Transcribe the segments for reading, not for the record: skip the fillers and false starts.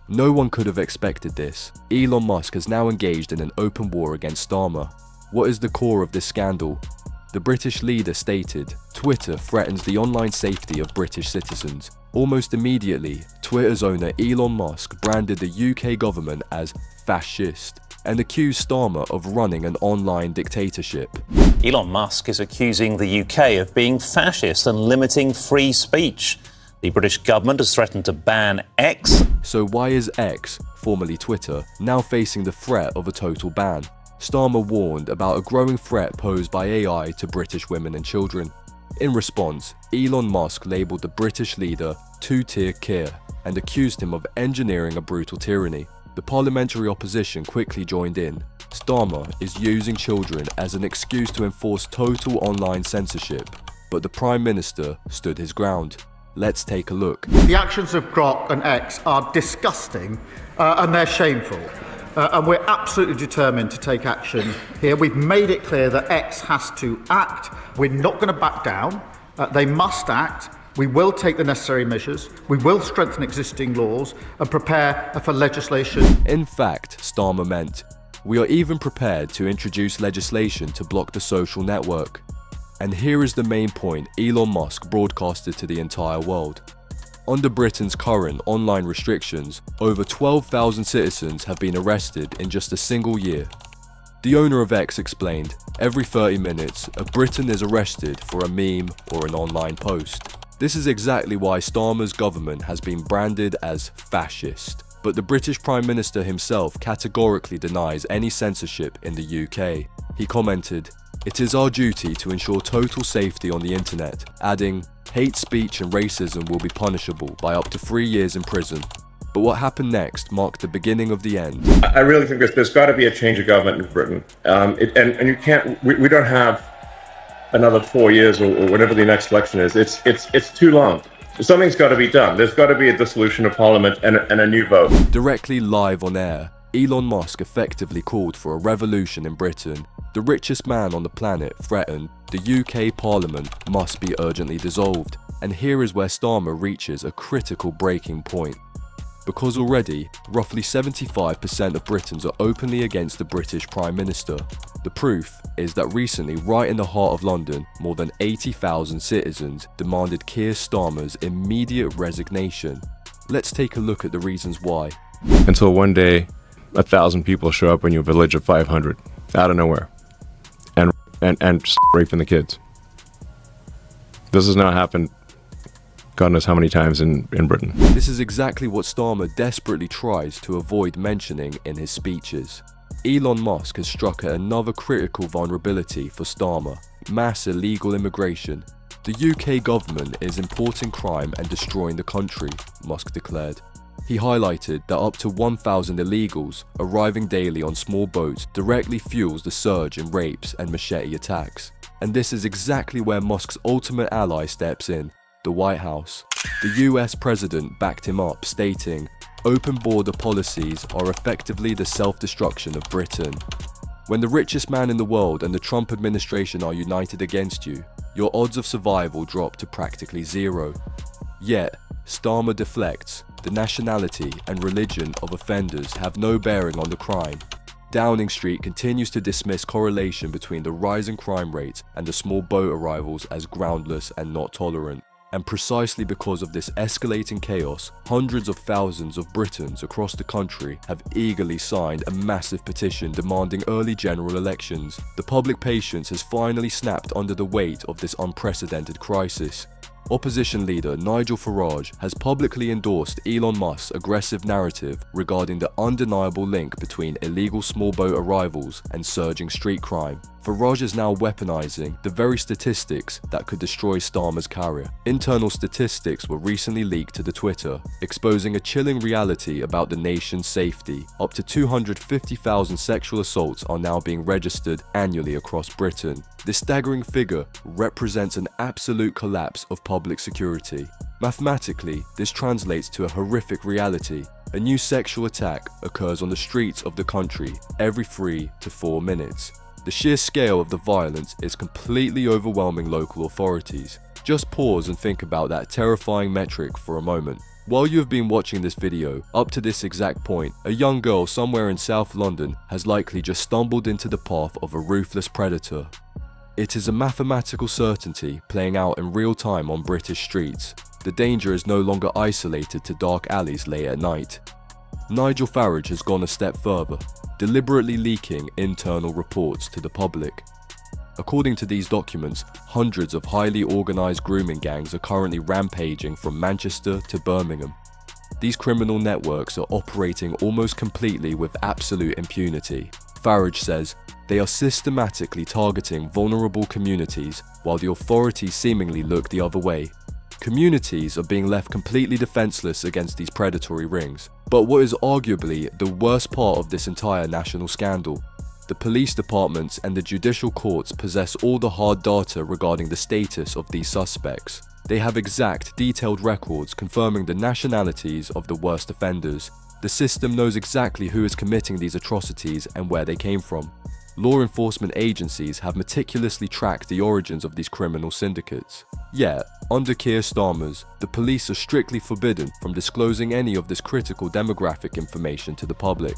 No one could have expected this. Elon Musk has now engaged in an open war against Starmer. What is the core of this scandal? The British leader stated, Twitter threatens the online safety of British citizens. Almost immediately, Twitter's owner Elon Musk branded the UK government as fascist and accused Starmer of running an online dictatorship. Elon Musk is accusing the UK of being fascist and limiting free speech. The British government has threatened to ban X. So why is X, formerly Twitter, now facing the threat of a total ban? Starmer warned about a growing threat posed by AI to British women and children. In response, Elon Musk labelled the British leader two-tier Keir and accused him of engineering a brutal tyranny. The parliamentary opposition quickly joined in. Starmer is using children as an excuse to enforce total online censorship, but the Prime Minister stood his ground. Let's take a look. The actions of Grok and X are disgusting and they're shameful. And we're absolutely determined to take action here. We've made it clear that X has to act. We're not going to back down. They must act. We will take the necessary measures. We will strengthen existing laws and prepare for legislation. In fact, Starmer meant, we are even prepared to introduce legislation to block the social network. And here is the main point Elon Musk broadcasted to the entire world. Under Britain's current online restrictions, over 12,000 citizens have been arrested in just a single year. The owner of X explained, every 30 minutes, a Briton is arrested for a meme or an online post. This is exactly why Starmer's government has been branded as fascist. But the British Prime Minister himself categorically denies any censorship in the UK. He commented, "It is our duty to ensure total safety on the internet," adding, "Hate speech and racism will be punishable by up to 3 years in prison." But what happened next marked the beginning of the end. I really think there's got to be a change of government in Britain. And you can't, we don't have another 4 years or whatever the next election is. It's too long. Something's got to be done. There's got to be a dissolution of parliament and a new vote. Directly live on air, Elon Musk effectively called for a revolution in Britain. The richest man on the planet threatened the UK Parliament must be urgently dissolved. And here is where Starmer reaches a critical breaking point. Because already, roughly 75% of Britons are openly against the British Prime Minister. The proof is that recently, right in the heart of London, more than 80,000 citizens demanded Keir Starmer's immediate resignation. Let's take a look at the reasons why. Until one day, 1,000 people show up in your village of 500, out of nowhere, and just raping the kids. This has now happened God knows how many times in Britain. This is exactly what Starmer desperately tries to avoid mentioning in his speeches. Elon Musk has struck at another critical vulnerability for Starmer: mass illegal immigration. The UK government is importing crime and destroying the country, Musk declared. He highlighted that up to 1,000 illegals arriving daily on small boats directly fuels the surge in rapes and machete attacks. And this is exactly where Musk's ultimate ally steps in: the White House. The US president backed him up, stating, "Open border policies are effectively the self-destruction of Britain. When the richest man in the world and the Trump administration are united against you, your odds of survival drop to practically zero." Yet, Starmer deflects. The nationality and religion of offenders have no bearing on the crime. Downing Street continues to dismiss correlation between the rising crime rate and the small boat arrivals as groundless and not tolerant. And precisely because of this escalating chaos, hundreds of thousands of Britons across the country have eagerly signed a massive petition demanding early general elections. The public patience has finally snapped under the weight of this unprecedented crisis. Opposition leader Nigel Farage has publicly endorsed Elon Musk's aggressive narrative regarding the undeniable link between illegal small boat arrivals and surging street crime. Farage is now weaponizing the very statistics that could destroy Starmer's career. Internal statistics were recently leaked to the Twitter, exposing a chilling reality about the nation's safety. Up to 250,000 sexual assaults are now being registered annually across Britain. This staggering figure represents an absolute collapse of public security. Mathematically, this translates to a horrific reality. A new sexual attack occurs on the streets of the country every 3 to 4 minutes. The sheer scale of the violence is completely overwhelming local authorities. Just pause and think about that terrifying metric for a moment. While you have been watching this video, up to this exact point, a young girl somewhere in South London has likely just stumbled into the path of a ruthless predator. It is a mathematical certainty playing out in real time on British streets. The danger is no longer isolated to dark alleys late at night. Nigel Farage has gone a step further, deliberately leaking internal reports to the public. According to these documents, hundreds of highly organised grooming gangs are currently rampaging from Manchester to Birmingham. These criminal networks are operating almost completely with absolute impunity. Farage says they are systematically targeting vulnerable communities while the authorities seemingly look the other way. Communities are being left completely defenceless against these predatory rings. But what is arguably the worst part of this entire national scandal? The police departments and the judicial courts possess all the hard data regarding the status of these suspects. They have exact, detailed records confirming the nationalities of the worst offenders. The system knows exactly who is committing these atrocities and where they came from. Law enforcement agencies have meticulously tracked the origins of these criminal syndicates. Yet, under Keir Starmer's, the police are strictly forbidden from disclosing any of this critical demographic information to the public.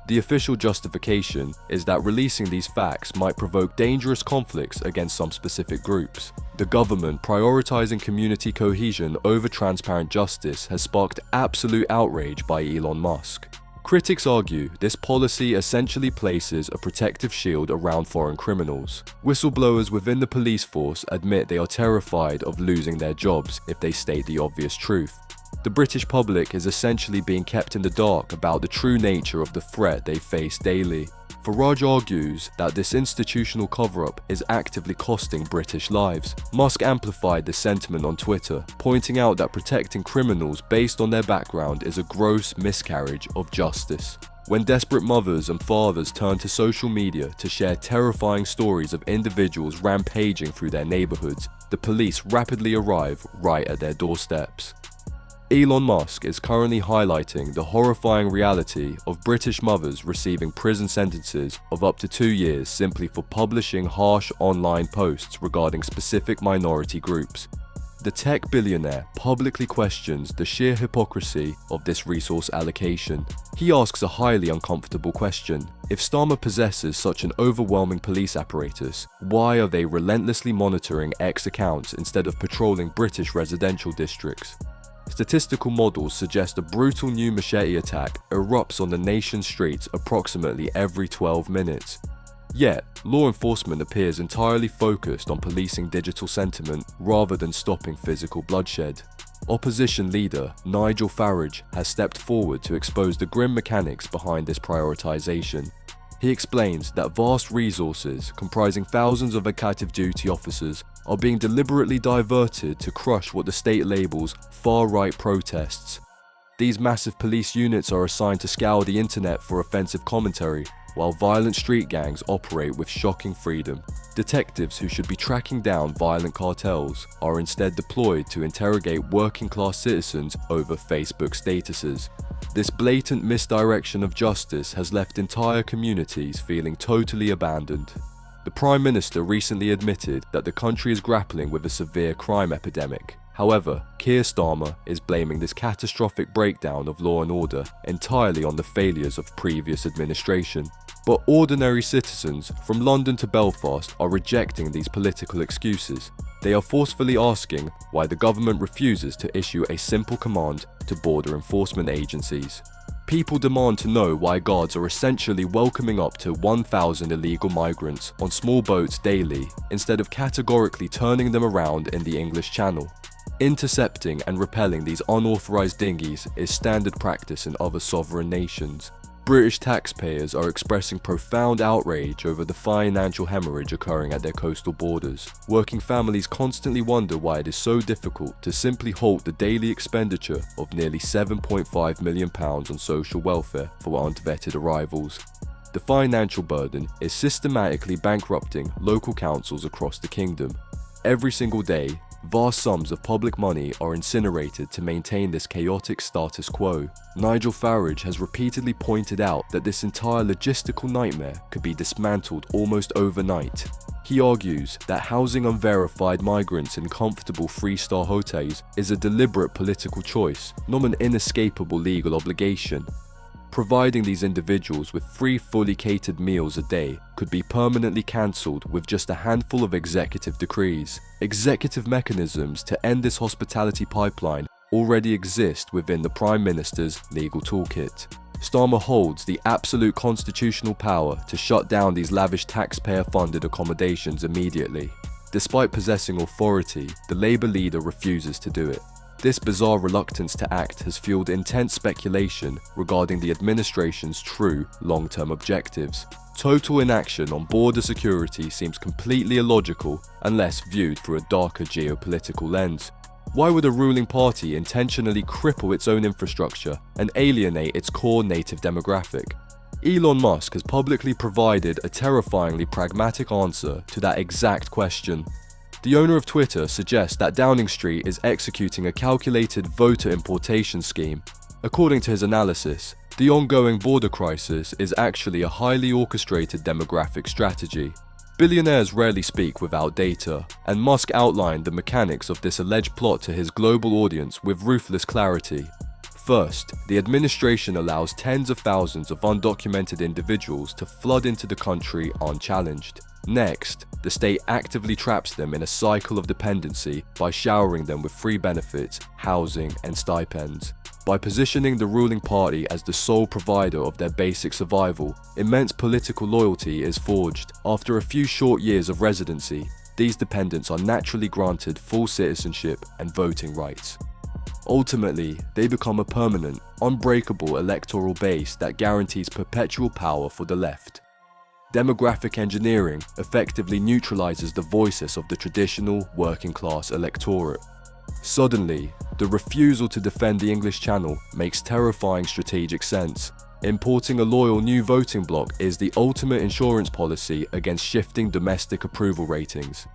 The official justification is that releasing these facts might provoke dangerous conflicts against some specific groups. The government prioritizing community cohesion over transparent justice has sparked absolute outrage by Elon Musk. Critics argue this policy essentially places a protective shield around foreign criminals. Whistleblowers within the police force admit they are terrified of losing their jobs if they state the obvious truth. The British public is essentially being kept in the dark about the true nature of the threat they face daily. Farage argues that this institutional cover-up is actively costing British lives. Musk amplified this sentiment on Twitter, pointing out that protecting criminals based on their background is a gross miscarriage of justice. When desperate mothers and fathers turn to social media to share terrifying stories of individuals rampaging through their neighbourhoods, the police rapidly arrive right at their doorsteps. Elon Musk is currently highlighting the horrifying reality of British mothers receiving prison sentences of up to 2 years simply for publishing harsh online posts regarding specific minority groups. The tech billionaire publicly questions the sheer hypocrisy of this resource allocation. He asks a highly uncomfortable question. If Starmer possesses such an overwhelming police apparatus, why are they relentlessly monitoring X accounts instead of patrolling British residential districts? Statistical models suggest a brutal new machete attack erupts on the nation's streets approximately every 12 minutes. Yet, law enforcement appears entirely focused on policing digital sentiment rather than stopping physical bloodshed. Opposition leader Nigel Farage has stepped forward to expose the grim mechanics behind this prioritization. He explains that vast resources, comprising thousands of active duty officers, are being deliberately diverted to crush what the state labels far-right protests. These massive police units are assigned to scour the internet for offensive commentary, while violent street gangs operate with shocking freedom. Detectives who should be tracking down violent cartels are instead deployed to interrogate working-class citizens over Facebook statuses. This blatant misdirection of justice has left entire communities feeling totally abandoned. The Prime Minister recently admitted that the country is grappling with a severe crime epidemic. However, Keir Starmer is blaming this catastrophic breakdown of law and order entirely on the failures of previous administration. But ordinary citizens from London to Belfast are rejecting these political excuses. They are forcefully asking why the government refuses to issue a simple command to border enforcement agencies. People demand to know why guards are essentially welcoming up to 1,000 illegal migrants on small boats daily instead of categorically turning them around in the English Channel. Intercepting and repelling these unauthorized dinghies is standard practice in other sovereign nations. British taxpayers are expressing profound outrage over the financial hemorrhage occurring at their coastal borders. Working families constantly wonder why it is so difficult to simply halt the daily expenditure of nearly £7.5 million on social welfare for unvetted arrivals. The financial burden is systematically bankrupting local councils across the kingdom. Every single day, vast sums of public money are incinerated to maintain this chaotic status quo. Nigel Farage has repeatedly pointed out that this entire logistical nightmare could be dismantled almost overnight. He argues that housing unverified migrants in comfortable three-star hotels is a deliberate political choice, not an inescapable legal obligation. Providing these individuals with 3 fully catered meals a day could be permanently cancelled with just a handful of executive decrees. Executive mechanisms to end this hospitality pipeline already exist within the Prime Minister's legal toolkit. Starmer holds the absolute constitutional power to shut down these lavish taxpayer-funded accommodations immediately. Despite possessing authority, the Labour leader refuses to do it. This bizarre reluctance to act has fueled intense speculation regarding the administration's true long-term objectives. Total inaction on border security seems completely illogical unless viewed through a darker geopolitical lens. Why would a ruling party intentionally cripple its own infrastructure and alienate its core native demographic? Elon Musk has publicly provided a terrifyingly pragmatic answer to that exact question. The owner of Twitter suggests that Downing Street is executing a calculated voter importation scheme. According to his analysis, the ongoing border crisis is actually a highly orchestrated demographic strategy. Billionaires rarely speak without data, and Musk outlined the mechanics of this alleged plot to his global audience with ruthless clarity. First, the administration allows tens of thousands of undocumented individuals to flood into the country unchallenged. Next, the state actively traps them in a cycle of dependency by showering them with free benefits, housing, and stipends. By positioning the ruling party as the sole provider of their basic survival, immense political loyalty is forged. After a few short years of residency, these dependents are naturally granted full citizenship and voting rights. Ultimately, they become a permanent, unbreakable electoral base that guarantees perpetual power for the left. Demographic engineering effectively neutralizes the voices of the traditional working-class electorate. Suddenly, the refusal to defend the English Channel makes terrifying strategic sense. Importing a loyal new voting bloc is the ultimate insurance policy against shifting domestic approval ratings.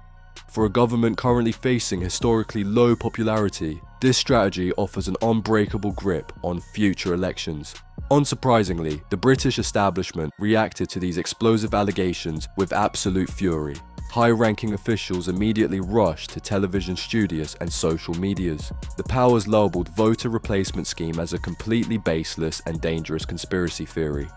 For a government currently facing historically low popularity, this strategy offers an unbreakable grip on future elections. Unsurprisingly, the British establishment reacted to these explosive allegations with absolute fury. High-ranking officials immediately rushed to television studios and social medias. The powers labelled voter replacement scheme as a completely baseless and dangerous conspiracy theory.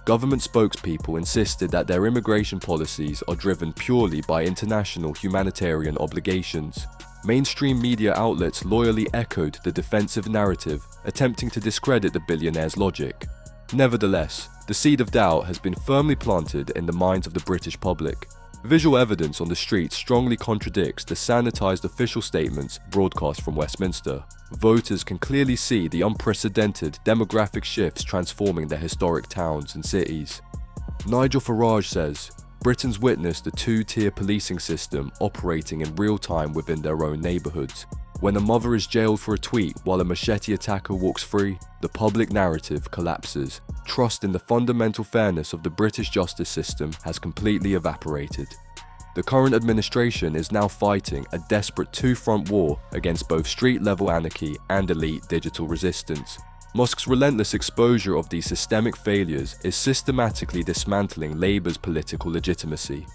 Government spokespeople insisted that their immigration policies are driven purely by international humanitarian obligations. Mainstream media outlets loyally echoed the defensive narrative, attempting to discredit the billionaire's logic. Nevertheless, the seed of doubt has been firmly planted in the minds of the British public. Visual evidence on the streets strongly contradicts the sanitized official statements broadcast from Westminster. Voters can clearly see the unprecedented demographic shifts transforming their historic towns and cities. Nigel Farage says, Britons witnessed a two-tier policing system operating in real time within their own neighbourhoods. When a mother is jailed for a tweet while a machete attacker walks free, the public narrative collapses. Trust in the fundamental fairness of the British justice system has completely evaporated. The current administration is now fighting a desperate two-front war against both street-level anarchy and elite digital resistance. Musk's relentless exposure of these systemic failures is systematically dismantling Labour's political legitimacy.